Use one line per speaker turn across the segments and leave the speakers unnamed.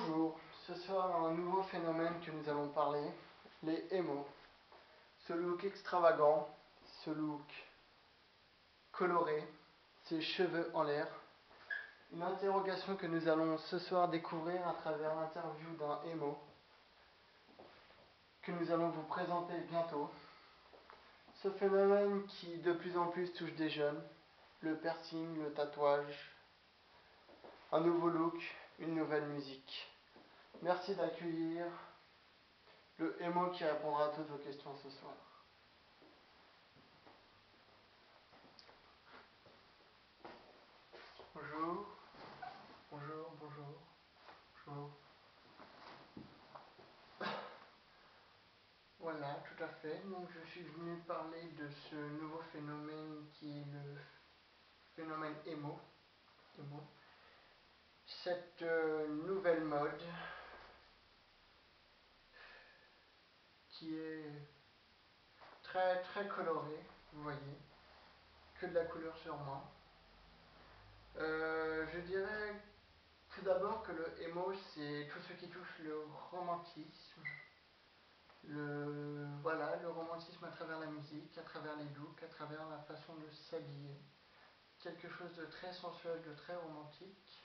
Bonjour, ce soir un nouveau phénomène que nous allons parler, les émos. Ce look extravagant, ce look coloré, ces cheveux en l'air. Une interrogation que nous allons ce soir découvrir à travers l'interview d'un émo que nous allons vous présenter bientôt. Ce phénomène qui de plus en plus touche des jeunes, le piercing, le tatouage, un nouveau look, une nouvelle musique. Merci d'accueillir le émo qui répondra à toutes vos questions ce soir. Bonjour, bonjour, bonjour, bonjour. Voilà, tout à fait. Donc je suis venu parler de ce nouveau phénomène qui est le phénomène émo. Cette nouvelle mode qui est très très colorée, vous voyez, que de la couleur sur moi. Je dirais tout d'abord que le émo, c'est tout ce qui touche le romantisme. Le romantisme à travers la musique, à travers les looks, à travers la façon de s'habiller. Quelque chose de très sensuel, de très romantique.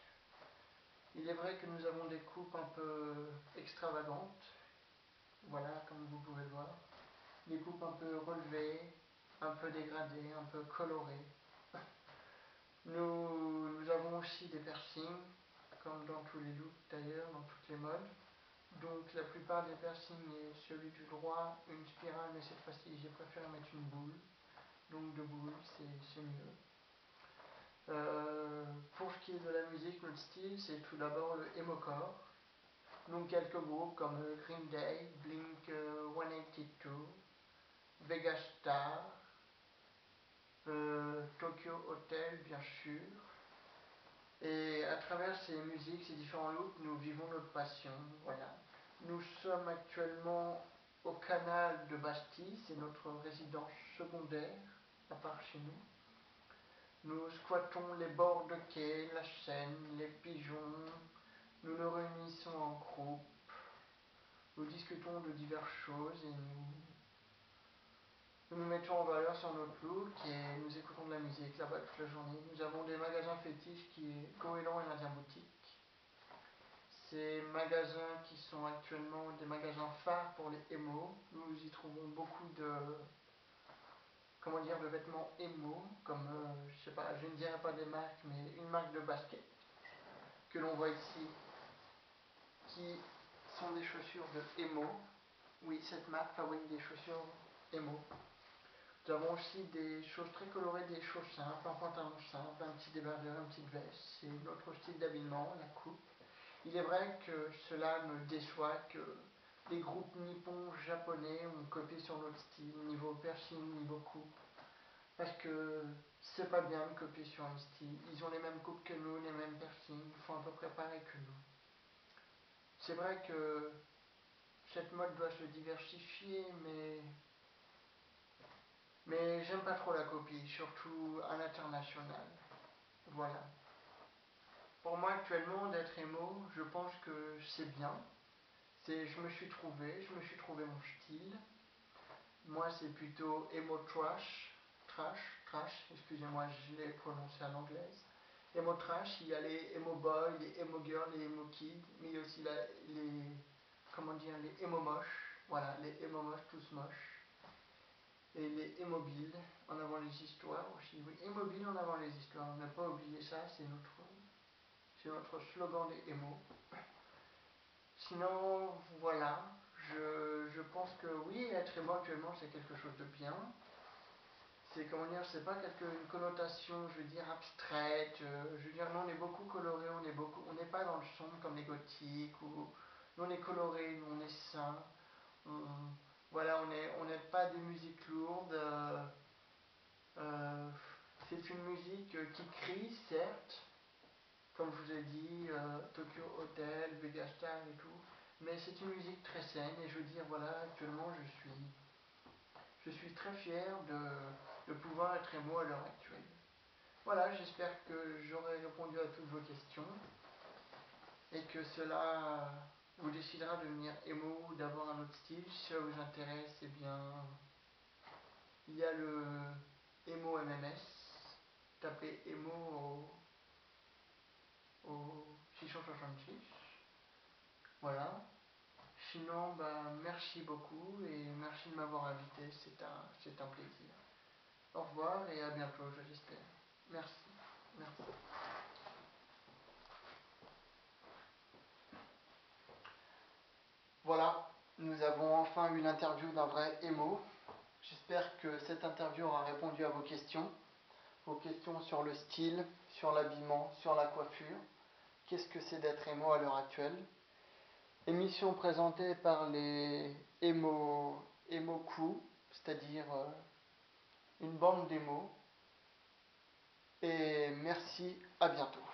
Il est vrai que nous avons des coupes un peu extravagantes. Voilà, comme vous pouvez le voir. Des coupes un peu relevées, un peu dégradées, un peu colorées. Nous avons aussi des piercings, comme dans tous les looks d'ailleurs, dans toutes les modes. Donc la plupart des piercings est celui du droit, une spirale, mais cette fois-ci j'ai préféré mettre une boule. Donc de boule, c'est mieux. Pour ce qui est de la musique, notre style, c'est tout d'abord le emocore. Donc quelques groupes comme Green Day, Blink 182, Vegas Star, Tokyo Hotel bien sûr. Et à travers ces musiques, ces différents looks, nous vivons notre passion. Voilà. Nous sommes actuellement au canal de Bastille, c'est notre résidence secondaire, à part chez nous. Nous squattons les bords de quai, la Seine, les pigeons. Nous nous réunissons en groupe. Nous discutons de diverses choses et nous mettons en valeur sur notre look et nous écoutons de la musique là-bas toute la journée. Nous avons des magasins fétiches qui est Goéland et l'Indien Boutique. Ces magasins qui sont actuellement des magasins phares pour les émos. Nous y trouvons beaucoup de vêtements émo, comme, je sais pas, je ne dirais pas des marques, mais une marque de basket que l'on voit ici, qui sont des chaussures de émo. Oui, cette marque fabrique des chaussures émo. Nous avons aussi des choses très colorées, des choses simples, un pantalon simple, un petit débardeur, une petite veste. C'est notre style d'habillement, la coupe. Il est vrai que cela me déçoit que les groupes nippons japonais ont copié sur notre style, niveau piercing, niveau coupe. Parce que c'est pas bien de copier sur un style. Ils ont les mêmes coupes que nous, les mêmes piercings, ils font à peu près pareil que nous. C'est vrai que cette mode doit se diversifier, mais j'aime pas trop la copie, surtout à l'international. Voilà. Pour moi actuellement, d'être émo, je pense que c'est bien. Je me suis trouvé mon style. Moi c'est plutôt emo trash, excusez-moi, je l'ai prononcé à l'anglaise. Emo trash, il y a les emo boys, les emo girls, les emo kids, mais il y a aussi les emo moches. Voilà, les emo moches, tous moches. Et les émobiles, en avant les histoires aussi. Oui, émobiles en avant les histoires, ne pas oublier ça, c'est notre slogan des émos. Sinon, voilà, je pense que oui, être émo actuellement c'est quelque chose de bien. C'est pas une connotation, je veux dire, abstraite. Je veux dire, nous on est beaucoup coloré, on n'est pas dans le sombre comme les gothiques, ou nous on est coloré, nous on est sain. Voilà, on n'est pas des musiques lourdes. C'est une musique qui crie, certes, comme je vous ai dit, Tokyo Hotel, Vegas Star et tout, mais c'est une musique très saine et je veux dire, voilà, actuellement je suis très fier de pouvoir être émo à l'heure actuelle. Voilà, j'espère que j'aurai répondu à toutes vos questions et que cela vous décidera de devenir émo ou d'avoir un autre style. Si ça vous intéresse, eh bien, il y a le émo MMS. Tapez émo au 666. Voilà. Sinon, merci beaucoup et merci de m'avoir invité. C'est un plaisir. Au revoir et à bientôt, je l'espère. Merci. Merci. Voilà, nous avons enfin eu l'interview d'un vrai émo. J'espère que cette interview aura répondu à vos questions sur le style, sur l'habillement, sur la coiffure. Qu'est-ce que c'est d'être émo à l'heure actuelle? Émission présentée par les émo crew, c'est-à-dire une bande d'émo. Et merci, à bientôt.